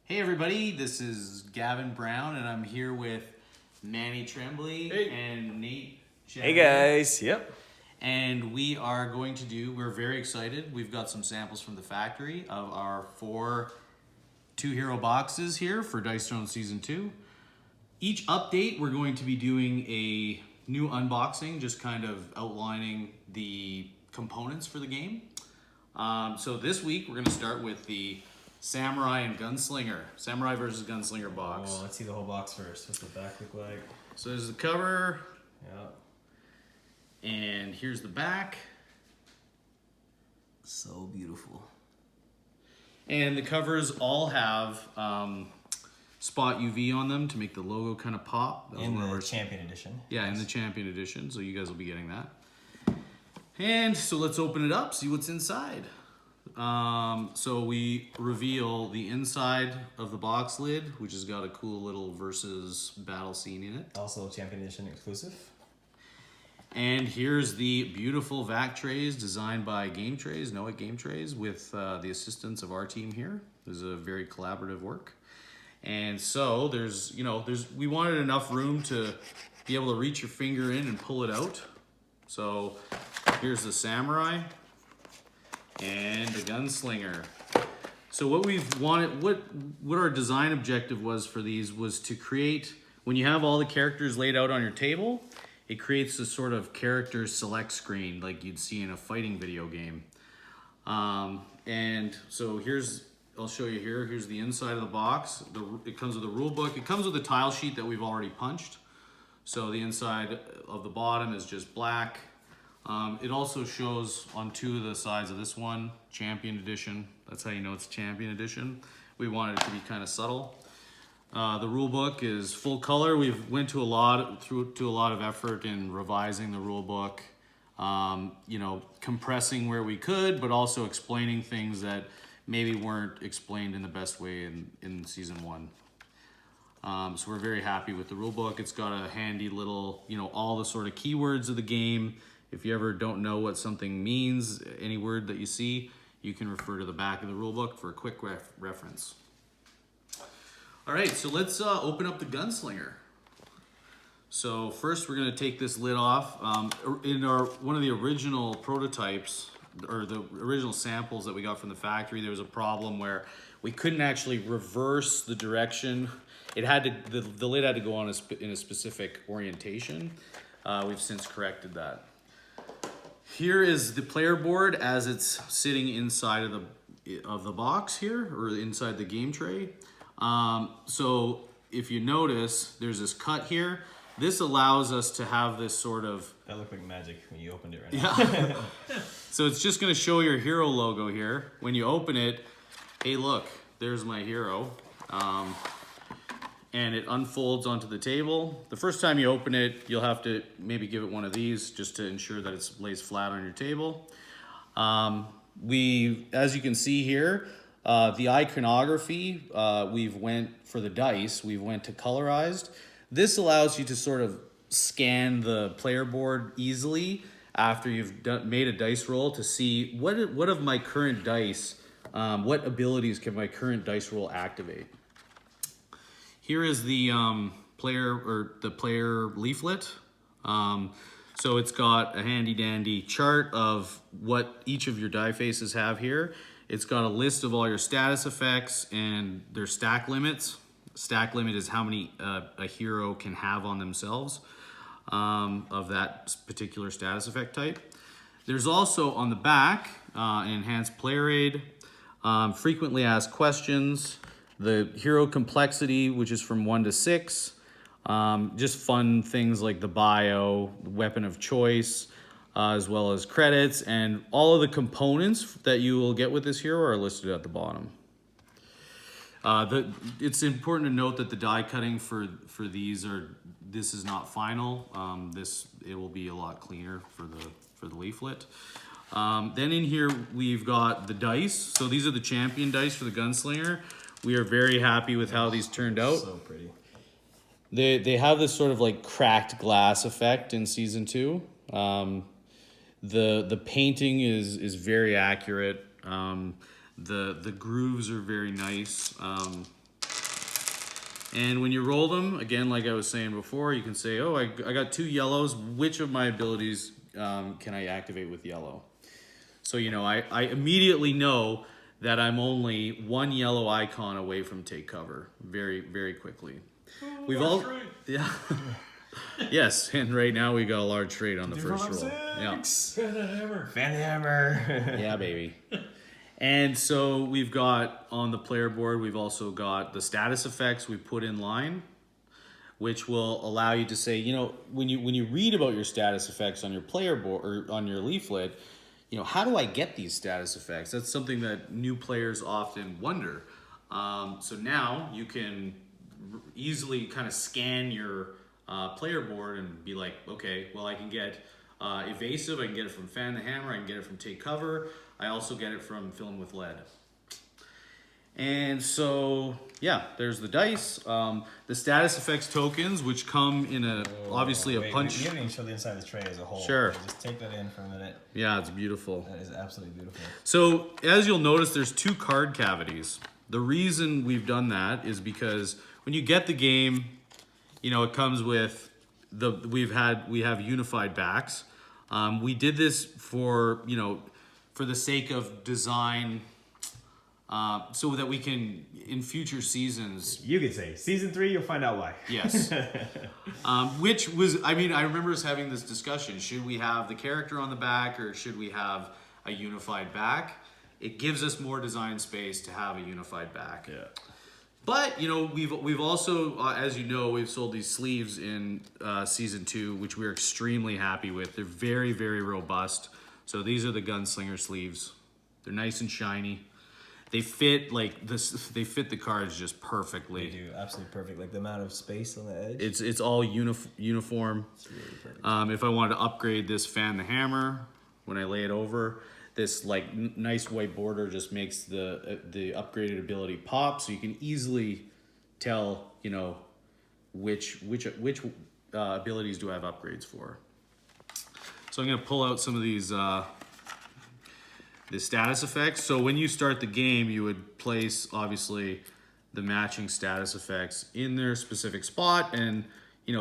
Hey everybody, this is Gavin Brown and I'm here with Manny Tremblay and Nate Chapter. Hey guys, yep. And we're very excited. We've got some samples from the factory of our 4 two-hero boxes here for Dice Throne Season 2. Each update, we're going to be doing a new unboxing, just kind of outlining the components for the game. So this week, we're going to start with the Samurai and Gunslinger. Samurai versus Gunslinger box. Oh, let's see the whole box first. What's the back look like? So there's the cover. Yeah. And here's the back. So beautiful. And the covers all have spot UV on them to make the logo kind of pop. In the Champion Edition. Yeah, in the Champion Edition. So you guys will be getting that. And so let's open it up, see what's inside. So we reveal the inside of the box lid, which has got a cool little versus battle scene in it. Also Champion Edition exclusive. And here's the beautiful vac trays designed by Game Trays, Noah Game Trays, with the assistance of our team here. This is a very collaborative work. And so we wanted enough room to be able to reach your finger in and pull it out. So here's the Samurai and the Gunslinger. So what we've wanted, what our design objective was for these was to create, when you have all the characters laid out on your table, it creates a sort of character select screen like you'd see in a fighting video game. And so I'll show you here. Here's the inside of the box. It comes with a rule book. It comes with a tile sheet that we've already punched. So the inside of the bottom is just black. It also shows on 2 of the sides of this one, Champion Edition. That's how you know it's Champion Edition. We wanted it to be kind of subtle. The rule book is full color. We've went to a lot of effort in revising the rule book, compressing where we could, but also explaining things that maybe weren't explained in the best way in season 1. So we're very happy with the rule book. It's got a handy little, all the sort of keywords of the game. If you ever don't know what something means, any word that you see, you can refer to the back of the rule book for a quick reference. All right, so let's open up the Gunslinger. So first we're gonna take this lid off. In one of the original prototypes, or the original samples that we got from the factory, there was a problem where we couldn't actually reverse the direction. It had to, the lid had to go on in a specific orientation. We've since corrected that. Here is the player board as it's sitting inside of the box here, or inside the game tray. So if you notice, there's this cut here. This allows us to have this sort of... That looked like magic when you opened it right now. Yeah. So it's just gonna show your hero logo here. When you open it, hey look, there's my hero. And it unfolds onto the table. The first time you open it, you'll have to maybe give it one of these just to ensure that it lays flat on your table. As you can see here, the iconography, we've went for the dice, we've went to colorized. This allows you to sort of scan the player board easily after you've made a dice roll to see what of my current dice, what abilities can my current dice roll activate. Here is the player leaflet. So it's got a handy dandy chart of what each of your die faces have here. It's got a list of all your status effects and their stack limits. Stack limit is how many a hero can have on themselves of that particular status effect type. There's also on the back an enhanced player aid, frequently asked questions, the hero complexity, which is from 1 to 6, just fun things like the bio, the weapon of choice, as well as credits, and all of the components that you will get with this hero are listed at the bottom. It's important to note that the die cutting for this is not final. It will be a lot cleaner for the leaflet. Then in here we've got the dice. So these are the champion dice for the Gunslinger. We are very happy with how these turned out. So pretty. They have this sort of like cracked glass effect in season 2. The painting is very accurate. The grooves are very nice. And when you roll them, again, like I was saying before, you can say, oh, I got 2 yellows. Which of my abilities can I activate with yellow? So, I immediately know that I'm only 1 yellow icon away from take cover very, very quickly. We've all... Yeah. Yes, and right now we got a large trade on the first roll. Yeah. Fan the hammer. Fan the hammer. Yeah, baby. And so we've got on the player board, we've also got the status effects we put in line, which will allow you to say, when you read about your status effects on your player board or on your leaflet, how do I get these status effects? That's something that new players often wonder. So now you can easily kind of scan your player board and be like, okay, well, I can get evasive, I can get it from fan the hammer, I can get it from take cover, I also get it from film with lead. And so, yeah, there's the dice. The status effects tokens, which come in obviously a punch. We haven't even showed the inside of the tray as a whole. Sure. Just take that in for a minute. Yeah, it's beautiful. That is absolutely beautiful. So, as you'll notice, there's 2 card cavities. The reason we've done that is because when you get the game, it comes with we have unified backs. We did this for the sake of design, so that we can in future seasons. You could say season 3. You'll find out why. Yes. Which was, I remember us having this discussion. Should we have the character on the back or should we have a unified back? It gives us more design space to have a unified back. Yeah. But we've also, as we've sold these sleeves in season 2, which we're extremely happy with. They're very, very robust. So these are the Gunslinger Sleeves. They're nice and shiny. They fit They fit the cards just perfectly. They do, absolutely perfect. Like the amount of space on the edge. It's all uniform. It's really perfect. If I wanted to upgrade this fan the hammer, when I lay it over, this nice white border just makes the upgraded ability pop, so you can easily tell which abilities do I have upgrades for. So I'm gonna pull out some of these the status effects. So when you start the game, you would place obviously the matching status effects in their specific spot, and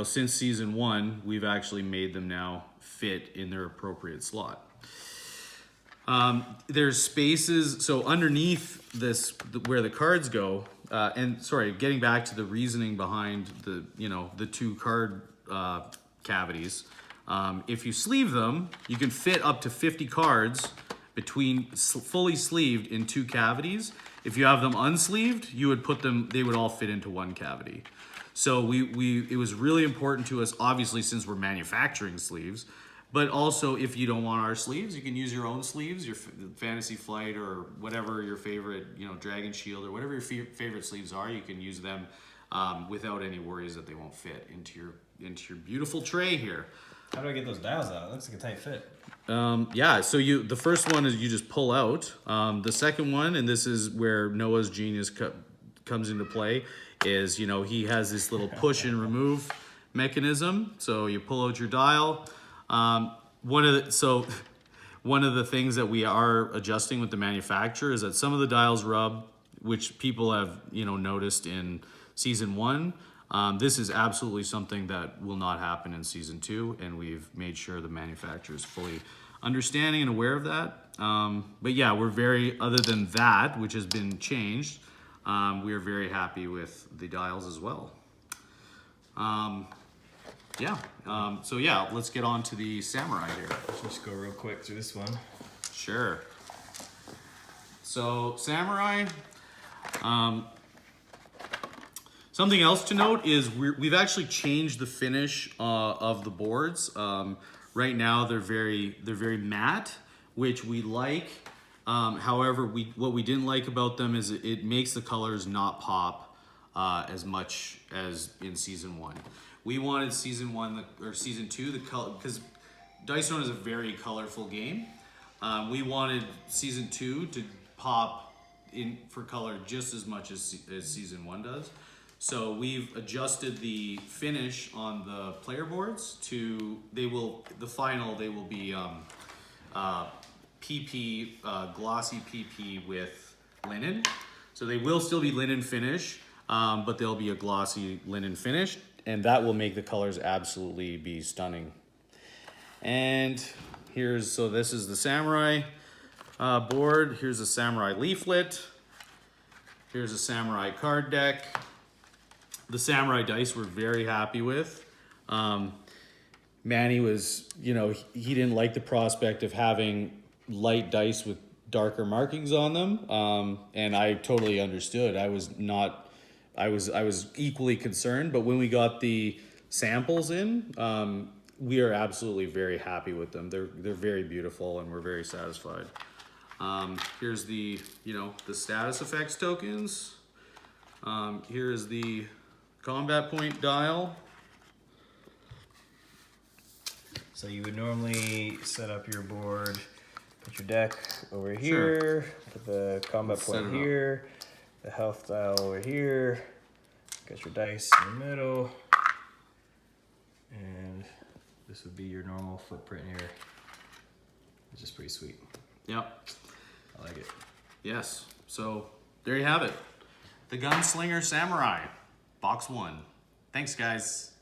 since season 1, we've actually made them now fit in their appropriate slot. There's spaces, so underneath this, where the cards go, and sorry, getting back to the reasoning behind the 2 card cavities. If you sleeve them, you can fit up to 50 cards between fully sleeved in 2 cavities. If you have them unsleeved, they would all fit into 1 cavity. So it was really important to us, obviously, since we're manufacturing sleeves. But also, if you don't want our sleeves, you can use your own sleeves, your Fantasy Flight or whatever your favorite, Dragon Shield or whatever your favorite sleeves are. You can use them without any worries that they won't fit into your beautiful tray here. How do I get those dials out? It looks like a tight fit. Yeah, so the first one is you just pull out. The second one, and this is where Noah's genius comes into play, is he has this little push and remove mechanism. So you pull out your dial. One of the things that we are adjusting with the manufacturer is that some of the dials rub, which people have noticed in season 1. This is absolutely something that will not happen in season 2, and we've made sure the manufacturer is fully understanding and aware of that. But yeah, other than that, which has been changed, we are very happy with the dials as well. So yeah, let's get on to the samurai here. Let's just go real quick through this one. Sure. So samurai, something else to note is we've actually changed the finish of the boards. Right now they're very matte, which we like. However, what we didn't like about them is it makes the colors not pop as much as in season 1. We wanted season 2 the color, because Dice Throne is a very colorful game. We wanted season 2 to pop in for color just as much as season 1 does. So we've adjusted the finish on the player boards they will be PP, glossy PP with linen. So they will still be linen finish, but they'll be a glossy linen finish, and that will make the colors absolutely be stunning. And so this is the samurai board. Here's a samurai leaflet. Here's a samurai card deck. The samurai dice we're very happy with. Manny was, he didn't like the prospect of having light dice with darker markings on them, and I totally understood. I was equally concerned, but when we got the samples in, we are absolutely very happy with them. They're very beautiful, and we're very satisfied. Here's the status effects tokens. Here is the combat point dial. So you would normally set up your board, put your deck over here, put the combat point here, the health dial over here, got your dice in the middle, and this would be your normal footprint here, which is pretty sweet. Yep. I like it. Yes. So there you have it. The Gunslinger Samurai, box 1. Thanks, guys.